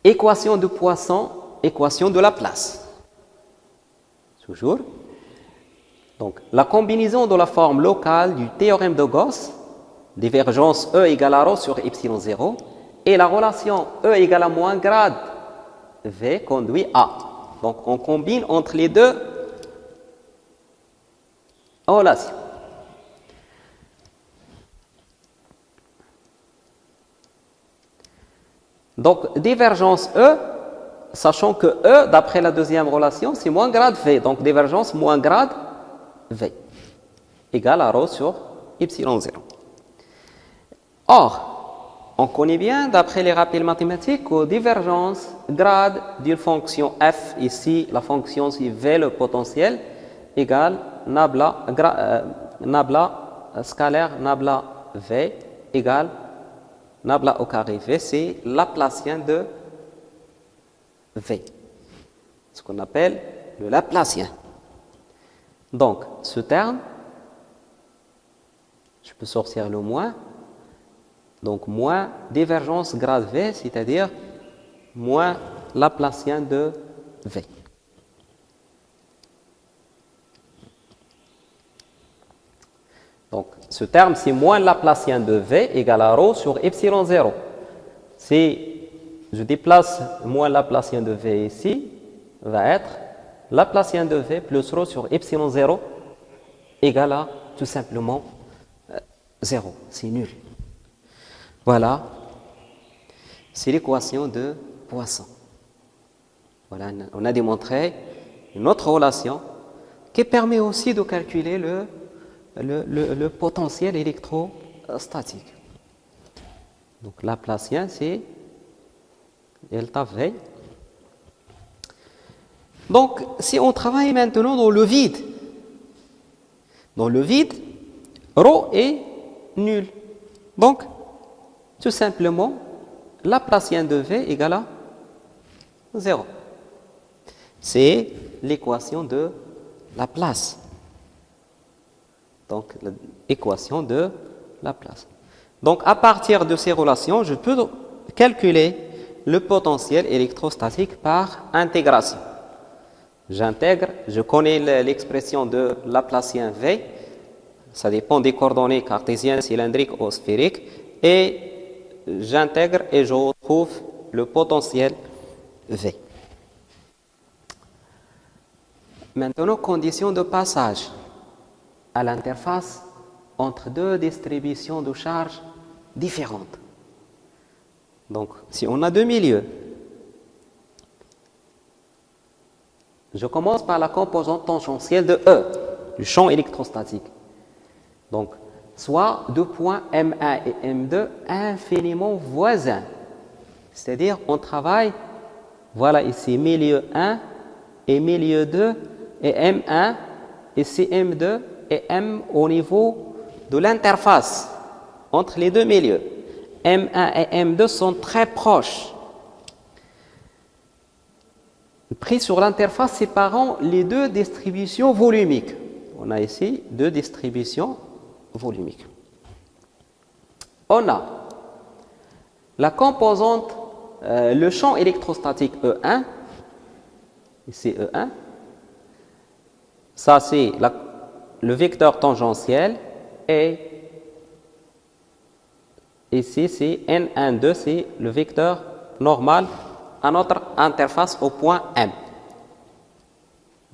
Équation de Poisson, équation de Laplace. Toujours. Donc, la combinaison de la forme locale du théorème de Gauss, divergence E égale à ρ sur epsilon 0, et la relation E égale à moins grade V conduit à. Donc, on combine entre les deux relations. Donc, divergence E, sachant que E, d'après la deuxième relation, c'est moins grade V. Donc, divergence moins grade V égale à ρ sur epsilon 0. Or, on connaît bien, d'après les rappels mathématiques, que divergence grade d'une fonction f, ici la fonction c'est V le potentiel, égale nabla scalaire nabla V égale nabla au carré V, c'est laplacien de V, ce qu'on appelle le laplacien. Donc, ce terme, je peux sortir le moins, donc moins divergence grade V, c'est-à-dire moins laplacien de V. Donc, ce terme, c'est moins laplacien de V égale à ρ sur epsilon 0. Si je déplace moins laplacien de V ici, va être laplacien de V plus ρ sur epsilon 0 égale à tout simplement 0. C'est nul. Voilà, c'est l'équation de Poisson. Voilà, on a démontré une autre relation qui permet aussi de calculer le potentiel électrostatique. Donc, laplacien, c'est delta V. Donc, si on travaille maintenant dans le vide, ρ est nul. Donc, tout simplement, laplacien de V égale à 0. C'est l'équation de Laplace. Donc, l'équation de Laplace. Donc, à partir de ces relations, je peux calculer le potentiel électrostatique par intégration. J'intègre, je connais l'expression de Laplacien V, ça dépend des coordonnées cartésiennes, cylindriques ou sphériques, et j'intègre et je retrouve le potentiel V. Maintenant, condition de passage à l'interface entre deux distributions de charges différentes. Donc, si on a deux milieux, je commence par la composante tangentielle de E, du champ électrostatique. Donc, soit deux points M1 et M2 infiniment voisins. C'est-à-dire, on travaille, voilà ici, milieu 1 et milieu 2 et M1, ici M2 et M au niveau de l'interface entre les deux milieux. M1 et M2 sont très proches. Pris sur l'interface séparant les deux distributions volumiques. On a ici deux distributions volumiques. On a la composante, le champ électrostatique E1, ici E1, ça c'est le vecteur tangentiel, et ici c'est N12, c'est le vecteur normal à notre interface au point M.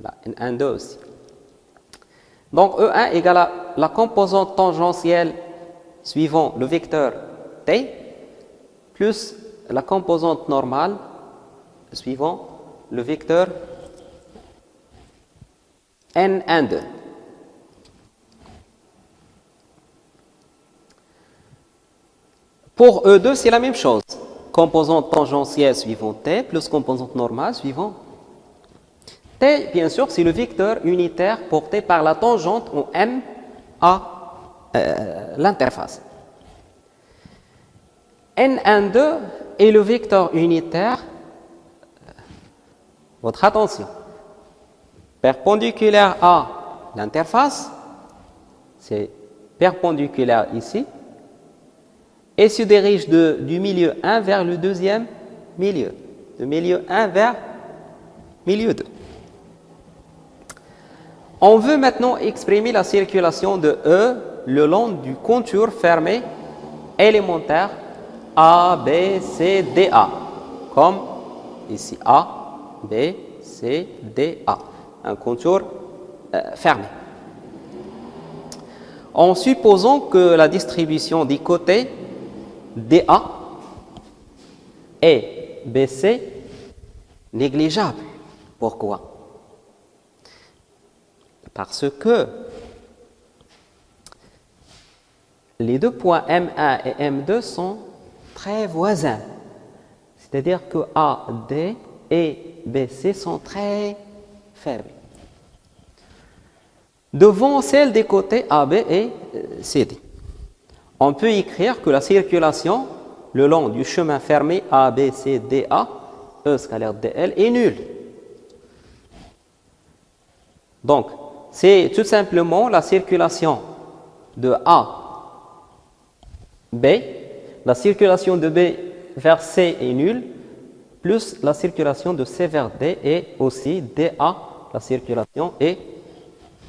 Là, N12 aussi. Donc E1 égale à la composante tangentielle suivant le vecteur T plus la composante normale suivant le vecteur N12. Pour E2, c'est la même chose. Composante tangentielle suivant T plus composante normale suivant T, bien sûr, c'est le vecteur unitaire porté par la tangente en M à l'interface. N12 est le vecteur unitaire, votre attention, perpendiculaire à l'interface, c'est perpendiculaire ici, et se dirige du milieu 1 vers le deuxième milieu. de milieu 1 vers milieu 2. On veut maintenant exprimer la circulation de E le long du contour fermé élémentaire A, B, C, D, A. Comme ici A, B, C, D, A. Un contour fermé. En supposant que la distribution des côtés DA est BC négligeable. Pourquoi? Parce que les deux points M1 et M2 sont très voisins. C'est-à-dire que AD et BC sont très fermés. Devant celle des côtés AB et CD. On peut écrire que la circulation le long du chemin fermé ABCDA, E scalaire DL, est nulle. Donc, c'est tout simplement la circulation de A, B, la circulation de B vers C est nulle, plus la circulation de C vers D et aussi DA, la circulation est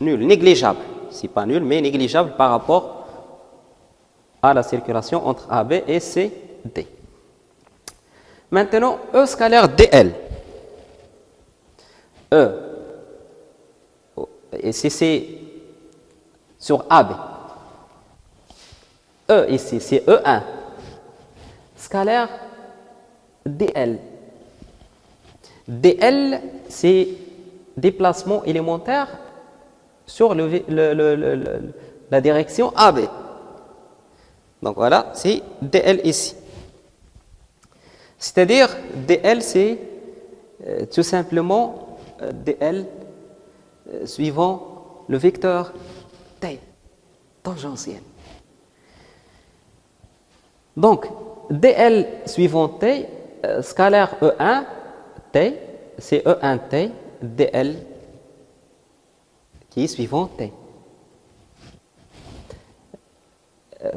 nulle, négligeable. C'est pas nul, mais négligeable par rapport à la circulation entre AB et CD. Maintenant, E scalaire DL. E, et c'est sur AB. E ici, c'est E1. Scalaire DL. DL, c'est déplacement élémentaire sur la direction AB. Donc voilà, c'est DL ici. C'est-à-dire, DL, c'est tout simplement DL suivant le vecteur T, tangentiel. Donc, DL suivant T, scalaire E1, T, c'est E1T, DL qui est suivant T.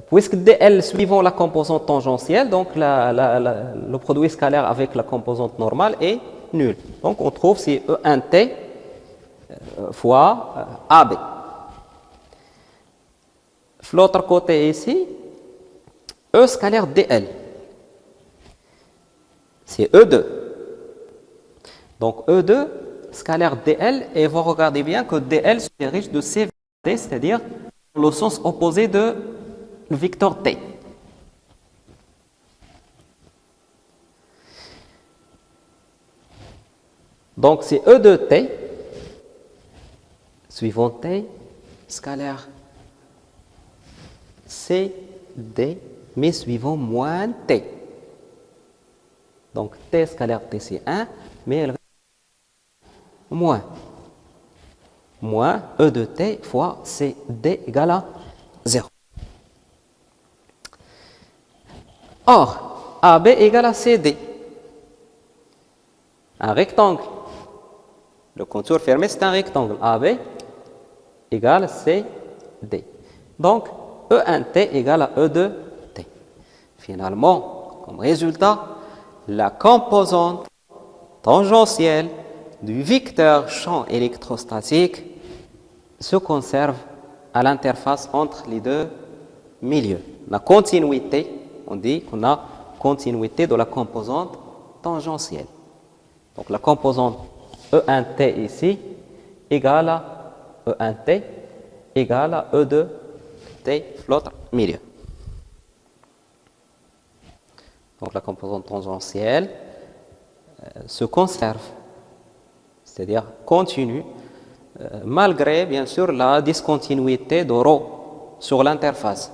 Puisque DL suivant la composante tangentielle, donc le produit scalaire avec la composante normale est nul. Donc on trouve c'est E1T fois AB. De l'autre côté ici, E scalaire DL, c'est E2. Donc E2 scalaire DL, et vous regardez bien que DL se dirige de C vers D, c'est-à-dire dans le sens opposé de le vecteur T. Donc c'est E de T, suivant T, scalaire CD, mais suivant moins T. Donc T scalaire T c'est 1, mais elle moins E de T fois CD égale à 0. Or, AB égale à CD. Un rectangle. Le contour fermé, c'est un rectangle. AB égale CD. Donc, E1T égale à E2T. Finalement, comme résultat, la composante tangentielle du vecteur champ électrostatique se conserve à l'interface entre les deux milieux. La continuité, on dit qu'on a continuité de la composante tangentielle. Donc la composante E1T ici égale à E1T égale à E2T l'autre milieu. Donc la composante tangentielle se conserve, c'est-à-dire continue, malgré bien sûr la discontinuité de ρ sur l'interface.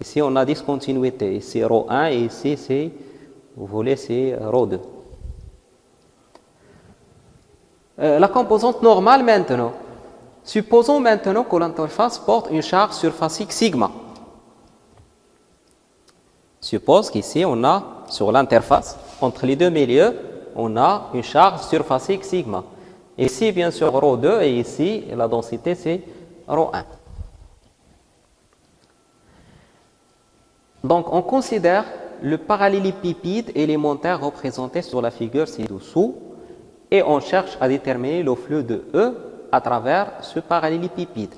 Ici on a discontinuité, ici ρ1 et ici c'est, vous voulez, c'est ρ2. La composante normale maintenant. Supposons maintenant que l'interface porte une charge surfacique sigma. Suppose qu'ici on a sur l'interface, entre les deux milieux, on a une charge surfacique sigma. Ici bien sûr ρ2 et ici la densité c'est ρ1. Donc on considère le parallélépipède élémentaire représenté sur la figure ci-dessous et on cherche à déterminer le flux de E à travers ce parallélépipède.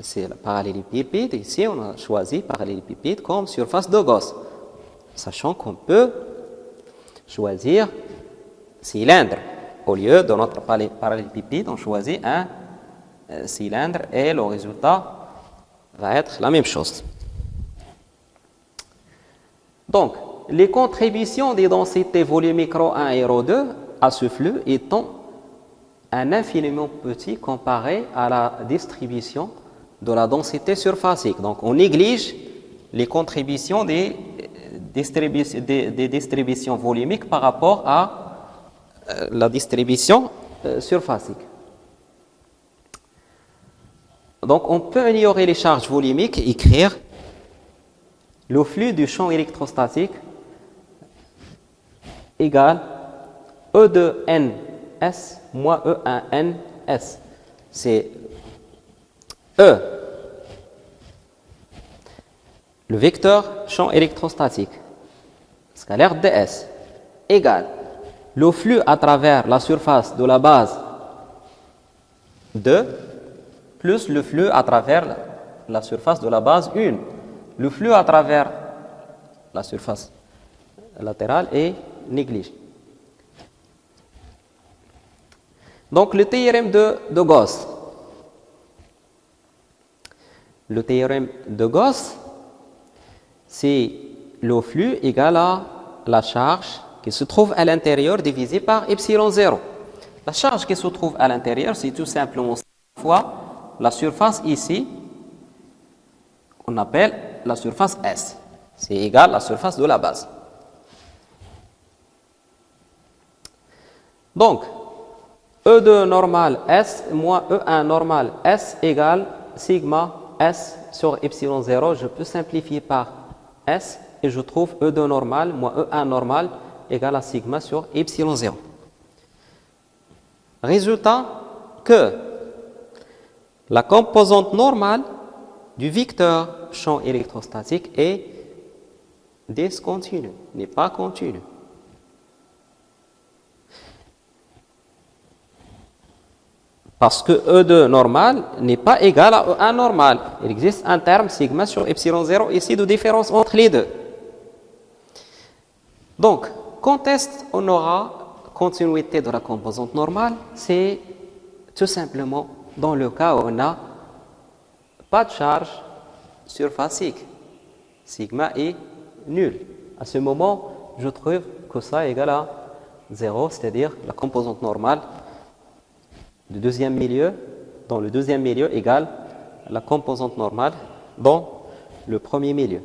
C'est le parallélépipède. Ici, on a choisi parallélépipède comme surface de Gauss, sachant qu'on peut choisir cylindre. Au lieu de notre parallélépipède, on choisit un cylindre et le résultat va être la même chose. Donc, les contributions des densités volumiques ρ1 et ρ2 à ce flux étant un infiniment petit comparé à la distribution de la densité surfacique. Donc, on néglige les contributions des distributions volumiques par rapport à la distribution surfacique. Donc, on peut ignorer les charges volumiques et écrire le flux du champ électrostatique égale E de NS moins E1 NS. C'est E, le vecteur champ électrostatique, scalaire ds, égale le flux à travers la surface de la base 2 plus le flux à travers la surface de la base 1. Le flux à travers la surface latérale est négligé. Donc, le théorème de Gauss. Le théorème de Gauss, c'est le flux égal à la charge qui se trouve à l'intérieur divisé par epsilon 0. La charge qui se trouve à l'intérieur, c'est tout simplement fois la surface ici, on appelle la surface S. C'est égal à la surface de la base. Donc, E2 normal S moins E1 normal S égale sigma S sur epsilon 0. Je peux simplifier par S et je trouve E2 normal moins E1 normal égale à sigma sur epsilon 0. Résultat que la composante normale du vecteur champ électrostatique est discontinue, n'est pas continue. Parce que E2 normal n'est pas égal à E1 normal. Il existe un terme sigma sur epsilon 0 ici de différence entre les deux. Donc, quand est-ce qu'on aura continuité de la composante normale? C'est tout simplement dans le cas où on n'a pas de charge surfacique. Sigma est nul. À ce moment, je trouve que ça est égal à 0, c'est-à-dire la composante normale du deuxième milieu, dans le deuxième milieu égale la composante normale dans le premier milieu.